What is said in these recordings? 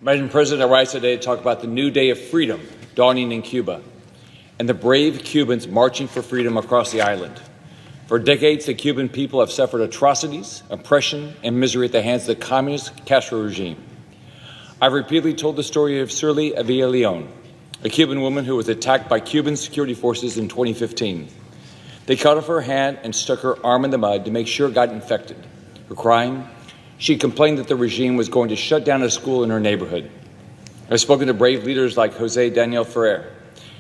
Madam President, I rise today to talk about the new day of freedom dawning in Cuba and the brave Cubans marching for freedom across the island. For decades, the Cuban people have suffered atrocities, oppression, and misery at the hands of the communist Castro regime. I've repeatedly told the story of Shirley Avila-Leon, a Cuban woman who was attacked by Cuban security forces in 2015. They cut off her hand and stuck her arm in the mud to make sure it got infected. For crying, she complained that the regime was going to shut down a school in her neighborhood. I've spoken to brave leaders like Jose Daniel Ferrer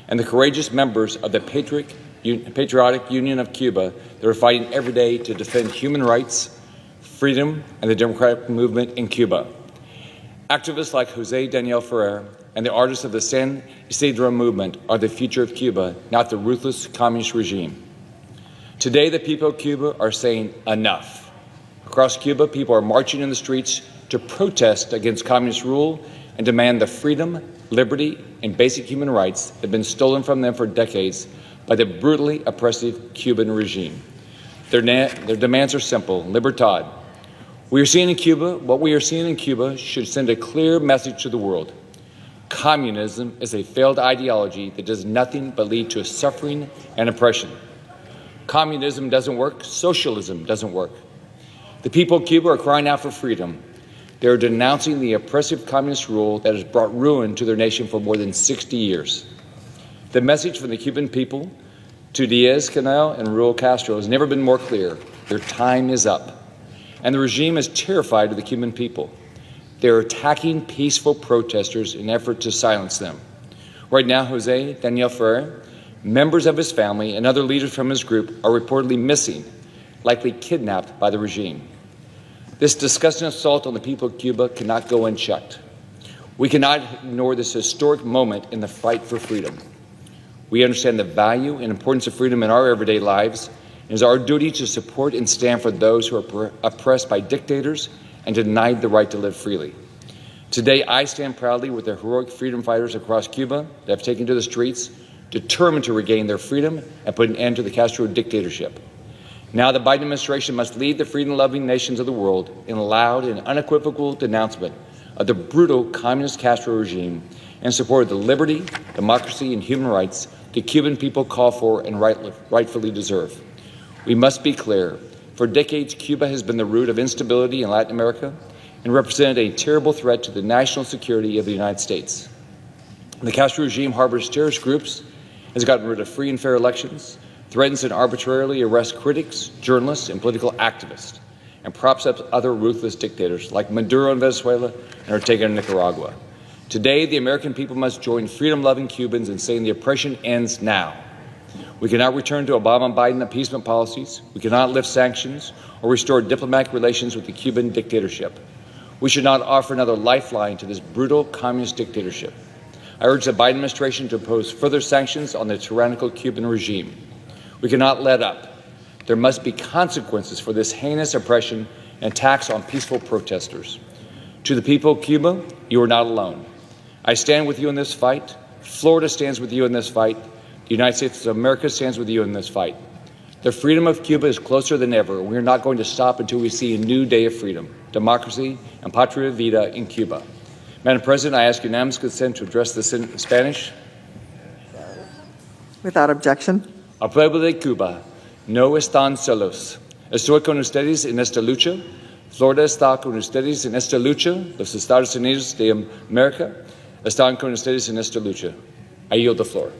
and the courageous members of the Patriotic Union of Cuba that are fighting every day to defend human rights, freedom, and the democratic movement in Cuba. Activists like Jose Daniel Ferrer and the artists of the San Isidro movement are the future of Cuba, not the ruthless communist regime. Today, the people of Cuba are saying enough. Across Cuba, people are marching in the streets to protest against communist rule and demand the freedom, liberty, and basic human rights that have been stolen from them for decades by the brutally oppressive Cuban regime. Their demands are simple: libertad. What we are seeing in Cuba should send a clear message to the world. Communism is a failed ideology that does nothing but lead to suffering and oppression. Communism doesn't work. Socialism doesn't work. The people of Cuba are crying out for freedom. They are denouncing the oppressive communist rule that has brought ruin to their nation for more than 60 years. The message from the Cuban people to Diaz-Canel and Raul Castro has never been more clear. Their time is up. And the regime is terrified of the Cuban people. They're attacking peaceful protesters in an effort to silence them. Right now, Jose Daniel Ferrer, members of his family, and other leaders from his group are reportedly missing, likely kidnapped by the regime. This disgusting assault on the people of Cuba cannot go unchecked. We cannot ignore this historic moment in the fight for freedom. We understand the value and importance of freedom in our everyday lives. It is our duty to support and stand for those who are oppressed by dictators and denied the right to live freely. Today, I stand proudly with the heroic freedom fighters across Cuba that have taken to the streets, determined to regain their freedom and put an end to the Castro dictatorship. Now the Biden administration must lead the freedom-loving nations of the world in a loud and unequivocal denouncement of the brutal communist Castro regime and support of the liberty, democracy, and human rights the Cuban people call for and rightfully deserve. We must be clear. For decades, Cuba has been the root of instability in Latin America and represented a terrible threat to the national security of the United States. The Castro regime harbors terrorist groups, has gotten rid of free and fair elections, threatens and arbitrarily arrests critics, journalists, and political activists, and props up other ruthless dictators like Maduro in Venezuela and Ortega in Nicaragua. Today, the American people must join freedom-loving Cubans in saying the oppression ends now. We cannot return to Obama and Biden appeasement policies. We cannot lift sanctions or restore diplomatic relations with the Cuban dictatorship. We should not offer another lifeline to this brutal communist dictatorship. I urge the Biden administration to impose further sanctions on the tyrannical Cuban regime. We cannot let up. There must be consequences for this heinous oppression and attacks on peaceful protesters. To the people of Cuba, you are not alone. I stand with you in this fight. Florida stands with you in this fight. The United States of America stands with you in this fight. The freedom of Cuba is closer than ever. We are not going to stop until we see a new day of freedom, democracy, and patria vida in Cuba. Madam President, I ask unanimous consent to address this in Spanish. Without objection. Al pueblo de Cuba, no están solos. Estoy con ustedes en esta lucha. Florida está con ustedes en esta lucha. Los Estados Unidos de América están con ustedes en esta lucha. I yield the floor.